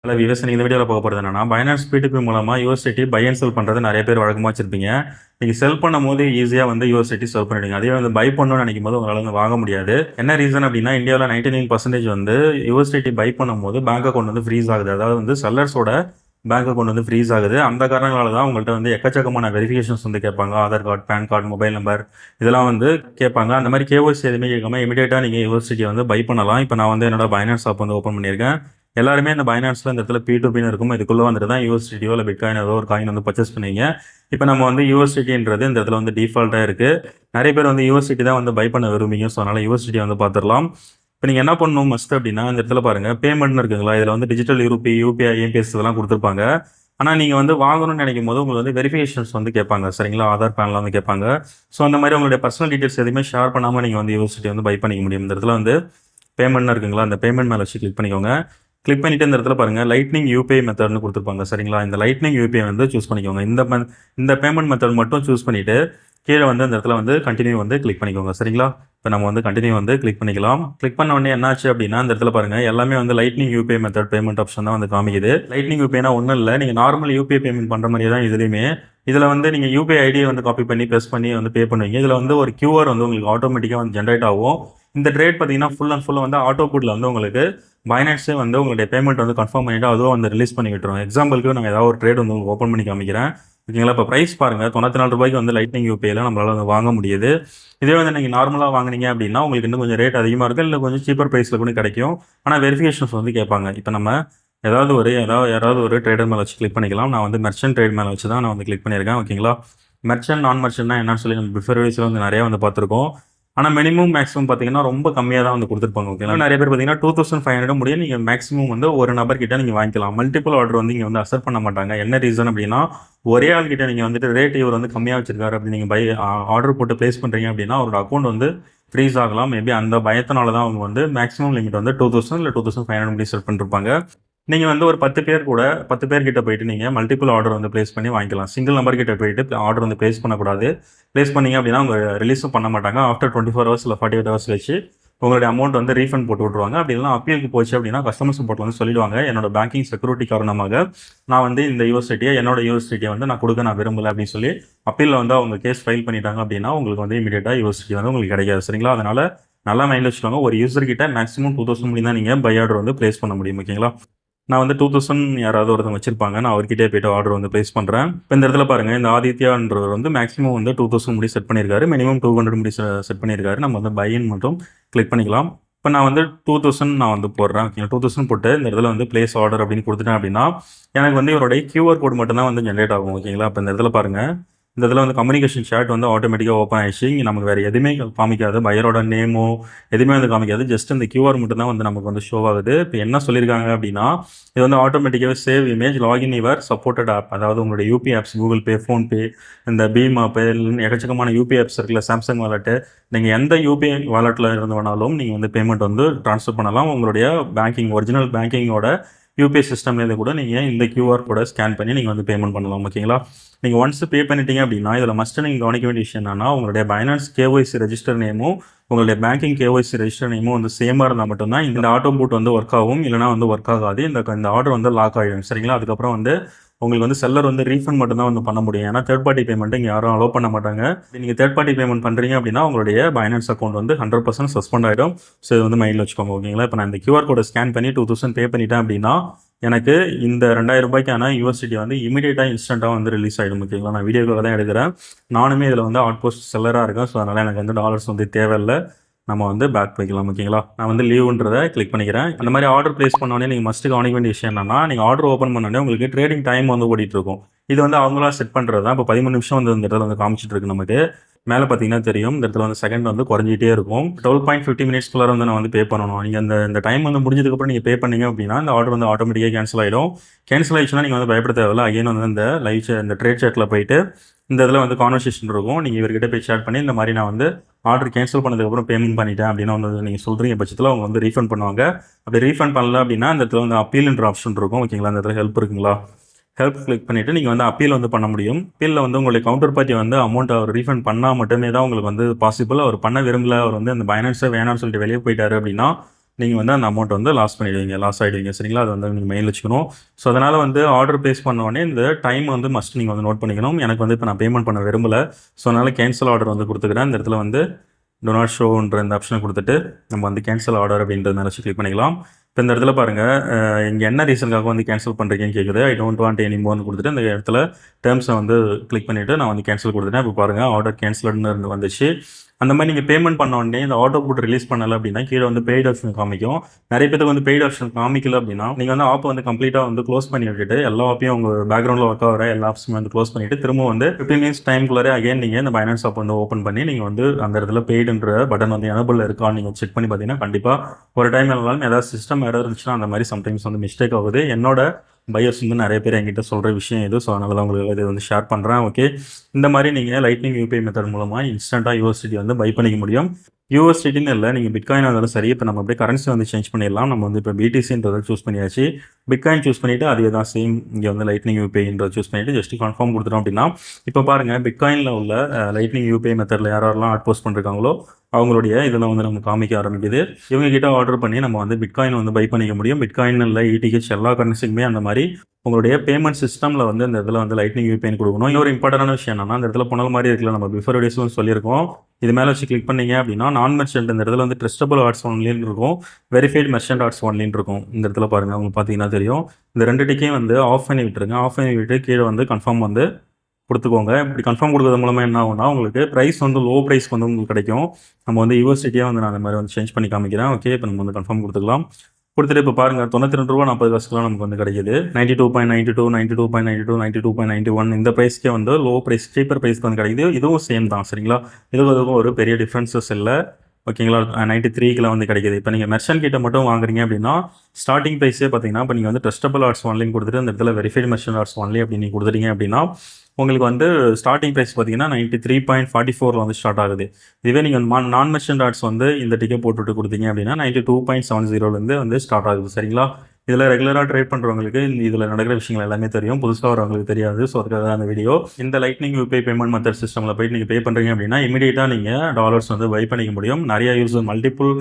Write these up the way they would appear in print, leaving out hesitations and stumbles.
Hello viewers, இந்த வீடியோவில் பார்க்க போகிறது என்னன்னா, Binance P2P மூலமா USDT பை அண்ட் செல் பண்ணுறது நிறைய பேர் வழக்கமாக வச்சிருப்பீங்க. நீங்கள் செல் பண்ணும்போது ஈஸியாக வந்து USDT செல் பண்ணிடுங்க. அதே வந்து பை பண்ணணும்னு நினைக்கும் போது உங்களால் வந்து வாங்க முடியாது. என்ன ரீசன் அப்படின்னா, இந்தியாவில் 99% வந்து USDT பை பண்ணும்போது பேங்க் அக்கௌண்ட் வந்து ஃப்ரீஸ் ஆகுது. அதாவது வந்து செல்லர்ஸோட பேங்க் அக்கௌண்ட் வந்து ஃப்ரீஸ் ஆகுது. அந்த காரணங்களால தான் உங்கள்கிட்ட வந்து எக்கச்சக்கமான வெரிஃபிகேஷன்ஸ் வந்து கேட்பாங்க. Aadhaar card, PAN card, mobile number இதெல்லாம் வந்து கேட்பாங்க. அந்த மாதிரி KYC எதுவுமே கேட்காம இமீடியட்டாக நீங்கள் USDT வந்து பை பண்ணலாம். இப்போ நான் வந்து என்னோட Binance ஆப் வந்து ஓப்பன் பண்ணியிருக்கேன். எல்லாருமே இந்த பைனான்ஸில் இந்த இடத்துல P2Pன்னு இருக்கும். இதுக்குள்ளே வந்துட்டு தான் USDTயோ இல்லை பிட்காயின் ஏதோ ஒரு காயின் வந்து பர்ச்சேஸ் பண்ணீங்க. இப்போ நம்ம வந்து USDTன்றது இந்த இடத்துல வந்து டிஃபால்ட்டாக இருக்குது. நிறைய பேர் வந்து USDT தான் வந்து பை பண்ண விரும்புங்க. ஸோ அதனால் USDT வந்து பார்த்துடலாம். இப்போ நீங்கள் என்ன பண்ணணும் மஸ்ட் அப்படின்னா, இந்த இடத்துல பாருங்கள் பேமெண்ட்னு இருக்குங்களா, இதில் வந்து டிஜிட்டல் UPI, EMPS இதெல்லாம் கொடுத்துருப்பாங்க. ஆனால் நீங்கள் வந்து வாங்கணும்னு நினைக்கும் போது உங்களுக்கு வந்து வெரிஃபிகேஷன்ஸ் வந்து கேட்பாங்க. சரிங்களா, ஆதார் பேன்லாம் வந்து கேட்பாங்க. ஸோ அந்த மாதிரி உங்களுடைய பர்சனல் டீட்டெயில்ஸ் எதுவுமே ஷேர் பண்ணாமல் நீங்கள் வந்து USDT வந்து பை பண்ணிக்க முடியும். இந்த இடத்துல வந்து பேமெண்ட்னு இருக்குங்களா, அந்த பேமெண்ட் மேலே வச்சு கிளிக் பண்ணிக்கோங்க. கிளிக் பண்ணிட்டு இந்த இடத்துல பாருங்க லைட்னிங் UPI மெத்தட்னு கொடுத்துருப்பாங்க. சரிங்களா, இந்த லைட்னிங் UPI வந்து சூஸ் பண்ணிக்கோங்க. இந்த பேமெண்ட் மெத்தட் மட்டும் சூஸ் பண்ணிட்டு கீழே வந்து இந்த இடத்துல வந்து கண்டினியூ வந்து கிளிக் பண்ணிக்கோங்க. சரிங்களா, இப்போ நம்ம வந்து கண்டினியூ வந்து கிளிக் பண்ணிக்கலாம். கிளிக் பண்ண உடனே என்னாச்சு அப்படின்னா, இந்த இடத்துல பாருங்க எல்லாமே வந்து lightning UPI method payment option தான் வந்து காமிக்குது. லைட்னிங் UPIனா ஒன்றும் இல்லை, நீங்கள் நார்மல் UPI பேமெண்ட் பண்ணுற மாதிரியே தான் இதுலையுமே. இதில் வந்து நீங்கள் UPI ஐடியை வந்து காப்பி பண்ணி ப்ரெஸ் பண்ணி வந்து பே பண்ணுவீங்க. இதில் வந்து ஒரு QR வந்து உங்களுக்கு ஆட்டோமேட்டிக்காக வந்து ஜென்ரேட் ஆகும். இந்த ட்ரேட் பார்த்தீங்கன்னா ஃபுல் அண்ட் ஃபுல்லாக வந்து ஆட்டோ புட்டில் வந்து உங்களுக்கு பைனான்ஸே வந்து உங்களுடைய பேமெண்ட் வந்து கன்ஃபார்ம் பண்ணிவிட்டு அதுவும் வந்து ரிலீஸ் பண்ணி விட்டுரும். எக்ஸாம்பிளுக்கு நான் ஏதாவது ஒரு ட்ரேட் வந்து உங்களுக்கு ஓப்பன் பண்ணி காமிக்கிறேன். ஓகேங்களா, இப்போ ப்ரைஸ் பாருங்கள், ₹94 வந்து லைட்னிங் UPIயில் நம்மளால் வந்து வாங்க முடியுது. இதே வந்து நீங்கள் நார்மலாக வாங்கினீங்க அப்படின்னா உங்களுக்கு இன்னும் கொஞ்சம் ரேட் அதிகமாக இருக்கும், இல்லை கொஞ்சம் சீப்பர் ப்ரைஸில் கூட கிடைக்கும். ஆனால் வெரிஃபிகேஷன்ஸ் வந்து கேட்பாங்க. இப்போ நம்ம யாராவது ஒரு ட்ரேடர் மேலே வச்சு கிளிக் பண்ணிக்கலாம். நான் வந்து மெர்ச்சன்ட் ட்ரேட் மேலே வச்சு தான் நான் வந்து கிளிக் பண்ணியிருக்கேன். ஓகேங்களா, மெர்ச்சன்ட் நான் மெர்ச்சன்ட்னா என்னன்னு சொல்லி நம்ம பிஃபோர் வீடியோஸில் வந்து நிறையா வந்து பார்த்துருக்கோம். ஆனால் மினிமம் மேக்ஸிமம் பார்த்தீங்கன்னா ரொம்ப கம்மியாக தான் வந்து கொடுத்துருப்பாங்க. ஓகேங்களா, நிறைய பேர் பார்த்தீங்கன்னா 2500 முடியும் நீங்கள் மேக்ஸிமம் வந்து ஒரு நபர்கிட்ட நீங்கள் வாங்கிக்கலாம். மல்டிபிள் ஆர்டர் வந்து இங்கே வந்து அக்செப்ட் பண்ண மாட்டாங்க. என்ன ரீசன் அப்படின்னா, ஒரே ஆள் கிட்ட நீங்கள் வந்துட்டு ரேட் இவர் வந்து கம்மியாக வச்சிருக்காரு அப்படி நீங்கள் ஆர்டர் போட்டு ப்ளேஸ் பண்ணுறீங்க அப்படின்னா அவரோட அக்கௌண்ட் வந்து ஃப்ரீஸ் ஆகலாம். மேபி அந்த பயத்தினால தான் அவங்க வந்து மேக்ஸிமம் லிமிட் வந்து 2000 இல்லை 2500 முடி செட் பண்ணிருப்பாங்க. நீங்கள் வந்து ஒரு 10 பேர்கிட்ட போயிட்டு நீங்கள் மல்டிபிள் ஆர்டர் வந்து ப்ளேஸ் பண்ணி வாங்கிக்கலாம். சிங்கிள் நம்பர் கிட்ட போயிட்டு ஆர்டர் வந்து ப்ளேஸ் பண்ணக்கூடாது. ப்ளேஸ் பண்ணீங்க அப்படின்னா அவங்க ரிலீஸும் பண்ண மாட்டாங்க. ஆஃப்டர் 24 ஹவர்ஸ் இல்லை 48 ஹவர்ஸ் கழிச்சு உங்களுடைய அமௌண்ட் வந்து ரீஃபண்ட் போட்டு விட்ருவாங்க. அப்படி இல்லைனா அப்பீலுக்கு போச்சு அப்படின்னா கஸ்டமர் சப்போர்ட் வந்து சொல்லிடுவாங்க, என்னோட பேங்கிங் செக்யூரிட்டி காரணமாக நான் வந்து இந்த என்னோட யூஎஸ்டியை வந்து நான் கொடுக்க நான் விரும்பலை அப்படின்னு சொல்லி அப்பீலில் வந்து அவங்க கேஸ் ஃபைல் பண்ணிட்டாங்க அப்படின்னா உங்களுக்கு வந்து இமீடியட்டாக USDT வந்து உங்களுக்கு கிடைக்காது. சரிங்களா, அதனால் நல்லா மைண்டில் வச்சுக்கோங்க. ஒரு யூசர் கிட்ட மேக்ஸிமம் 2000 முடியும் தான் நீங்கள் பை ஆர்டர் வந்து ப்ளேஸ் பண்ண முடியும். ஓகேங்களா, நான் வந்து 2000 யாராவது ஒருத்தவங்க வச்சிருப்பாங்க, நான் அவர்கிட்டே போய்ட்டு ஆர்டர் வந்து ப்ளேஸ் பண்ணுறேன். இப்போ இந்த இடத்துல பாருங்கள், இந்த ஆதித்யான்றவர் வந்து மேக்ஸிமம் வந்து 2000 முடி செட் பண்ணியிருக்காரு, மினிமம் 200 முடி செட் பண்ணியிருக்காரு. நம்ம வந்து பையின் மட்டும் கிளிக் பண்ணிக்கலாம். இப்போ நான் வந்து 2000 நான் வந்து போடுறேன். ஓகேங்களா, 2000 போட்டு இந்த இடத்துல வந்து ப்ளேஸ் ஆர்டர் அப்படின்னு கொடுத்துட்டேன் அப்படின்னா எனக்கு வந்து இவருடைய QR கோட் மட்டும் தான் வந்து ஜென்ரேட் ஆகும். ஓகேங்களா, இப்போ இந்த இடத்துல பாருங்கள், இந்த இதில் வந்து கம்யூனிகேஷன் சாட் வந்து ஆட்டோமேட்டிக்காக ஓப்பன் ஆயிடுச்சு. இங்கே நமக்கு வேறு எதுவுமே காமிக்காது, பையரோட நேமோ எதுவுமே வந்து காமிக்காது. ஜஸ்ட் இந்த QR மட்டும் தான் வந்து நமக்கு வந்து ஷோ ஆகுது. இப்போ என்ன சொல்லியிருக்காங்க அப்படின்னா, இது வந்து ஆட்டோமேட்டிக்காகவே save image login your supported app, அதாவது உங்களுடைய UPI apps, Google Pay, PhonePe, இந்த பீம் ஆப்பு, எக்கச்சக்கமான UPI ஆப்ஸ் இருக்குல்ல, சாம்சங் வாலெட்டு, நீங்கள் எந்த UPI வாலெட்டில் இருந்து வேணாலும் நீங்கள் வந்து பேமெண்ட் வந்து ட்ரான்ஸ்ஃபர் பண்ணலாம். உங்களுடைய ஒரிஜினல் பேங்கிங்கோட UPI சிஸ்டம்லேருந்து கூட நீங்கள் இந்த QR கோடை ஸ்கேன் பண்ணி நீங்கள் வந்து பேமெண்ட் பண்ணலாம். ஓகேங்களா, நீங்கள் ஒன்ஸ் பே பண்ணிட்டீங்க அப்படின்னா இதில் மஸ்ட் நீங்கள் கவனிக்க வேண்டிய விஷயம் என்னன்னா, உங்களுடைய Binance KYC ரெஜிஸ்டர் நேமும் உங்களுடைய பேங்கிங் KYC ரெஜிஸ்டர் நேமும் வந்து சேமாக இருந்தால் மட்டும்தான் இந்த ஆட்டோ பூட் வந்து ஒர்க் ஆகும், இல்லைனா வந்து ஒர்க் ஆகாது. இந்த ஆர்டர் வந்து லாக் ஆகிடும். சரிங்களா, அதுக்கப்புறம் வந்து உங்களுக்கு வந்து செல்லர் வந்து ரீஃபண்ட் மட்டும் தான் வந்து பண்ண முடியும். ஏன்னா தேர்ட் பார்ட்டி பேமெண்ட் இங்கே யாரும் அலோவ் பண்ண மாட்டாங்க. நீங்கள் தேர்ட் பார்ட்டி பேமெண்ட் பண்ணுறீங்க அப்படின்னா உங்களுடைய Binance அக்கௌண்ட் வந்து 100% சஸ்பெண்ட் ஆகிடும். ஸோ இது வந்து மைண்டில் வச்சுக்கோங்க. ஓகேங்களா, இப்போ நான் இந்த QR கோடை ஸ்கேன் பண்ணி 2000 பே பண்ணிட்டேன் அப்படின்னா எனக்கு இந்த ₹2000 USDT வந்து இமீடியட்டாக இன்ஸ்டண்ட்டாக வந்து ரிலீஸ் ஆகிடும். ஓகேங்களா, நான் வீடியோக்காக தான் எடுக்கிறேன். நானுமே இதில் வந்து அவுட் போஸ்ட் செல்லராக இருக்கேன். ஸோ அதனால் எனக்கு வந்து டாலர்ஸ் வந்து தேவையில்லை. நம்ம வந்து பேக் போய்க்கலாம். ஓகேங்களா, நான் வந்து லீவுன்றதை கிளிக் பண்ணிக்கிறேன். அந்த மாதிரி ஆர்டர் ப்ளேஸ் பண்ணோடனே நீங்கள் மஸ்ட்டு கவனிக்க வேண்டிய விஷயம் என்னன்னா, நீங்கள் ஆர்டர் ஓப்பன் பண்ணோடனே உங்களுக்கு ட்ரேடிங் டைம் வந்து ஓடிட்டு இருக்கும். இது வந்து அவங்களா செட் பண்ணுறது தான். இப்போ 13 நிமிஷம் வந்து இந்த இடத்துல வந்து காமிச்சிட்டு இருக்கு. நமக்கு மேலே பார்த்தீங்கன்னா தெரியும், இந்த இடத்துல வந்து செகண்ட் வந்து குறைஞ்சிட்டே இருக்கும். 12.50 மினிட்ஸ்க்குள்ளே வந்து நான் வந்து பே பண்ணணும். நீங்கள் இந்த டைம் வந்து முடிஞ்சதுக்கப்புறம் நீங்கள் பே பண்ணீங்க அப்படின்னா இந்த ஆர்டர் வந்து ஆட்டோமேட்டிக்காக கேன்சல் ஆகிடும். கேன்சல் ஆகிடுச்சுன்னா நீங்கள் வந்து பயப்பட தேவையில்லை. அகைன் வந்து இந்த ட்ரேட் சேட்டில் போயிட்டு இந்த இதில் வந்து கான்வர்சேஷன் இருக்கும். நீங்கள் இவர்கிட்ட போய் ஷேர் பண்ணி இந்த மாதிரி நான் வந்து ஆர்டர் கேன்சல் பண்ணதுக்கப்புறம் பேமெண்ட் பண்ணிட்டேன் அப்படின்னு வந்து நீங்கள் சொல்கிறீங்க பட்சத்தில் அவங்க வந்து ரீஃபண்ட் பண்ணுவாங்க. அப்படி ரீஃபண்ட் பண்ணல அப்படின்னா இந்த இடத்துல வந்து அப்பீல்ன்ற ஆப்ஷன் இருக்கும். ஓகேங்களா, இந்த இடத்துல ஹெல்ப் இருக்குங்களா, ஹெல்ப் கிளிக் பண்ணிவிட்டு நீங்கள் வந்து அப்பீல் வந்து பண்ண முடியும். அப்பீலில் வந்து உங்களுடைய கவுண்டர் பார்ட்டி வந்து அமௌண்ட் அவர் ரீஃபண்ட் பண்ணால் மட்டுமே தான் உங்களுக்கு வந்து பாசிபிள். அவர் பண்ண விரும்பல, அவர் வந்து அந்த Binance வேணாம்னு சொல்லிட்டு வெளியே போயிட்டாரு அப்படின்னா நீங்கள் வந்து அந்த அமௌண்ட் வந்து லாஸ் ஆகிடுவீங்க சரிங்களா. அது வந்து நீங்கள் மெயில் வச்சுக்கணும். ஸோ அதனால் வந்து ஆர்டர் ப்ளேஸ் பண்ண உடனே இந்த டைம் வந்து மஸ்ட் நீங்கள் வந்து நோட் பண்ணிக்கணும். எனக்கு வந்து இப்போ நான் பேமெண்ட் பண்ண விரும்பலை. ஸோ அதனால் கேன்சல் ஆர்டர் வந்து கொடுத்துக்கிறேன். இந்த இடத்துல வந்து டோ நாட் ஷோன்ற இந்த ஆப்ஷனை கொடுத்துட்டு நம்ம வந்து கேன்சல் ஆர்டர் அப்படின்றத நினச்சி கிளிக் பண்ணிக்கலாம். இப்போ இந்த இடத்துல பாருங்கள், இங்கே என்ன ரீசனுக்காக வந்து கேன்சல் பண்ணுறீங்கன்னு கேட்குது. ஐ டோன்ட் வாண்ட் எனி மோர்னு கொடுத்துட்டு இந்த இடத்துல டேர்ம்ஸை வந்து கிளிக் பண்ணிவிட்டு நான் வந்து கேன்சல் கொடுத்துட்டேன். இப்போ பாருங்கள் ஆர்டர் கேன்சல்டுன்னு இருந்து வந்துச்சு. அந்த மாதிரி நீங்கள் பேமெண்ட் பண்ண உடனே இந்த ஆட்டோ புட் ரிலீஸ் பண்ணலை அப்படின்னா கீழே வந்து பெய்ட் ஆப்ஷன் காமிக்கும். நிறைய பேருக்கு வந்து பெய்ட் ஆப்ஷன் காமிக்கல அப்படின்னா நீங்கள் வந்து ஆப்பை வந்து கம்ப்ளீட்டாக வந்து க்ளோஸ் பண்ணி விட்டுட்டு எல்லா ஆப்பையும் உங்கள் பேக்ரவுண்டில் ஒர்க் ஆகிற எல்லா ஆப்ஸுமே வந்து க்ளோஸ் பண்ணிவிட்டு திரும்ப வந்து 15 மினிட்ஸ் டைம்குள்ளே அகைன் நீங்கள் இந்த பைனான்ஸ் ஆப் வந்து ஓப்பன் பண்ணி நீங்கள் வந்து அந்த இடத்துல பெய்டுன்ற பட்டன் வந்து எனபிள் இருக்கான்னு நீங்கள் செக் பண்ணி பார்த்தீங்கன்னா கண்டிப்பாக ஒரு டைம் இருந்தாலும் ஏதாவது சிஸ்டம் எரர் இருந்துச்சுன்னா அந்த மாதிரி சம்டைம்ஸ் வந்து மிஸ்டேக் ஆகுது. என்னோட பையர்ஸ் வந்து நிறைய பேர் என்கிட்ட சொல்கிற விஷயம் இது. ஸோ அதனால தான் உங்களுக்கு இது வந்து ஷேர் பண்ணுறேன். ஓகே, இந்த மாதிரி நீங்கள் லைட்னிங் யூபிஐ மெத்தட் மூலமாக இன்ஸ்டண்ட்டாக யூஎஸ்டிடி வந்து பை பண்ணிக்க முடியும். யூஎஸ்டிடின்னு இல்லை, நீங்கள் பிட்காயின் இருந்தாலும் சரி. இப்போ நம்ம அப்படியே கரன்சி வந்து சேஞ்ச் பண்ணிடலாம். நம்ம வந்து இப்போ பிடிசின்றதை சூஸ் பண்ணியாச்சு. பிட்காயின் சூஸ் பண்ணிவிட்டு அதே தான் சேம் இங்கே வந்து லைட்னிங் யூபிஐன்றதை சூஸ் பண்ணிவிட்டு ஜஸ்ட் கன்ஃபார்ம் கொடுத்துட்டோம் அப்படின்னா இப்போ பாருங்கள் பிட்காயினில் உள்ள லைட்னிங் யூபிஐ மெத்தடில் யாரெல்லாம் ஆட் போஸ்ட் பண்ணிருக்காங்களோ அவங்களுடைய இதெல்லாம் வந்து நம்ம காமிக்க ஆரம்பிக்குது. இவங்க கிட்ட ஆர்டர் பண்ணி நம்ம வந்து பிட்காயின் வந்து பை பண்ணிக்க முடியும். பிட்காயின் இல்லை, இடிஹெச் எல்லா கரன்சிக்குமே அந்த மாதிரி உங்களுடைய பேமெண்ட் சிஸ்டமில் வந்து இந்த இதில் வந்து லைட்னிங் யூபிஐன்னு கொடுக்கணும். இன்னொரு இம்பார்ட்டன்டான விஷயம் என்னன்னா, அந்த இடத்துல புனல் மாதிரி இருக்குல்ல, நம்ம பிஃபோர் வீடியோஸ்லும் சொல்லியிருக்கோம். இது மேலே வச்சு கிளிக் பண்ணீங்க அப்படின்னா நான் மெர்ச்சன்ட் இந்த இடத்துல வந்து ட்ரஸ்டபிள் ஆர்ட்ஸ் ஒன்லின்னு இருக்கும், வெரிஃபைட் மெர்ச்சன்ட் ஆர்ட்ஸ் ஒன்லின்னு இருக்கும். இந்த இடத்துல பாருங்கள், உங்களுக்கு பார்த்தீங்கன்னா தெரியும். இந்த ரெண்டு டிக்கையும் வந்து ஆஃப் பண்ணி விட்டுருங்க. ஆஃப் பண்ணி விட்டு கீழே வந்து கன்ஃபார்ம் வந்து கொடுத்துக்கோங்க. இப்படி கன்ஃபார்ம் கொடுக்கறது மூலமாக என்ன ஆகும்னா உங்களுக்கு ப்ரைஸ் வந்து லோ ப்ரைஸ்க்கு வந்து உங்களுக்கு கிடைக்கும். நம்ம வந்து யூஎஸ்டிடியாக வந்து நான் அந்த மாதிரி வந்து சேஞ்ச் பண்ணி காமிக்கிறேன். ஓகே, இப்போ நம்ம வந்து கன்ஃபார்ம் கொடுத்துக்கலாம். கொடுத்துட்டு இப்போ பாருங்கள் $92.40 நமக்கு வந்து கிடைக்குது. 92.92, 92.92, 92.91 இந்த ப்ரைஸ்க்கே வந்து லோ ப்ரைஸ் சீப்பர் ப்ரைஸ்க்கு வந்து கிடைக்குது. இதுவும் சேம் தான் சரிங்களா. இதுக்கும் ஒரு பெரிய டிஃப்ரென்சஸ் இல்லை ஓகேங்களா. 93க்குள்ள வந்து கிடைக்குது. இப்போ நீங்கள் மெர்ச்சன்ட் கிட்ட மட்டும் வாங்குறீங்க அப்படின்னா ஸ்டார்டிங் ப்ரைஸே பார்த்தீங்கன்னா இப்போ நீங்கள் வந்து ட்ரஸ்டபிள் ஆர்ட்ஸ் ஒன்லைன் கொடுத்துட்டு அந்த இடத்துல வெரிஃபைட் மெர்ச்சன்ட் ஆர்ட்ஸ் ஒன்லி அப்படின்னு நீங்கள் கொடுத்துட்டீங்க அப்படின்னா உங்களுக்கு வந்து ஸ்டார்டிங் ப்ரைஸ் பார்த்தீங்கன்னா 93.44 வந்து ஸ்டார்ட் ஆகுது. இதுவே நீங்கள் நான் மெர்ச்சன்ட் ஆர்ட்ஸ் வந்து இந்த டிக்கெட் போட்டுவிட்டு கொடுத்தீங்க அப்படின்னா 92.70 வந்து ஸ்டார்ட் ஆகுது சரிங்களா. இதில் ரெகுலராக ட்ரேட் பண்ணுறவங்களுக்கு இதில் நடக்கிற விஷயங்கள் எல்லாமே தெரியும், புதுசாக வரவங்களுக்கு தெரியாது. ஸோ அதுக்காக தான் அந்த வீடியோ. இந்த லைட்னிங் யூபிஐ பேமெண்ட் மெத்தட் சிஸ்டமில் போய்ட்டு நீங்கள் பே பண்ணுறீங்க அப்படின்னா இமீடியட்டாக நீங்கள் டாலர்ஸ் வந்து பை பண்ணிக்க முடியும். நிறைய யூஸர் மல்டிபிள்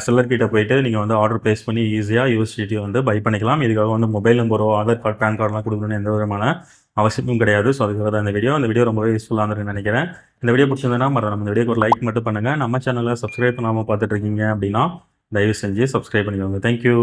செல்லர் கிட்ட போயிட்டு நீங்கள் வந்து ஆர்டர் ப்ளேஸ் பண்ணி ஈஸியாக யூஎஸ்டிடி வந்து பை பண்ணிக்கலாம். இதுக்காக வந்து மொபைல் நம்பரோ ஆதார் கார்டு பேன் கார்டெலாம் கொடுக்கணும்னு எந்த விதமான அவசியமும் கிடையாது. ஸோ அதுக்காக தான் இந்த வீடியோ ரொம்பவே யூஸ்ஃபுல்லாக இருந்துன்னு நினைக்கிறேன். இந்த வீடியோ பிடிச்சிருந்தேன்னா நம்ம இந்த வீடியோக்கு ஒரு லைக் மட்டும் பண்ணுங்கள். நம்ம சேனலை சப்ஸ்கிரைப் பண்ணாமல் பார்த்துட்டு இருக்கீங்க அப்படின்னா தயவு செஞ்சு சப்ஸ்கிரைப் பண்ணிக்கோங்க. தேங்க்யூ.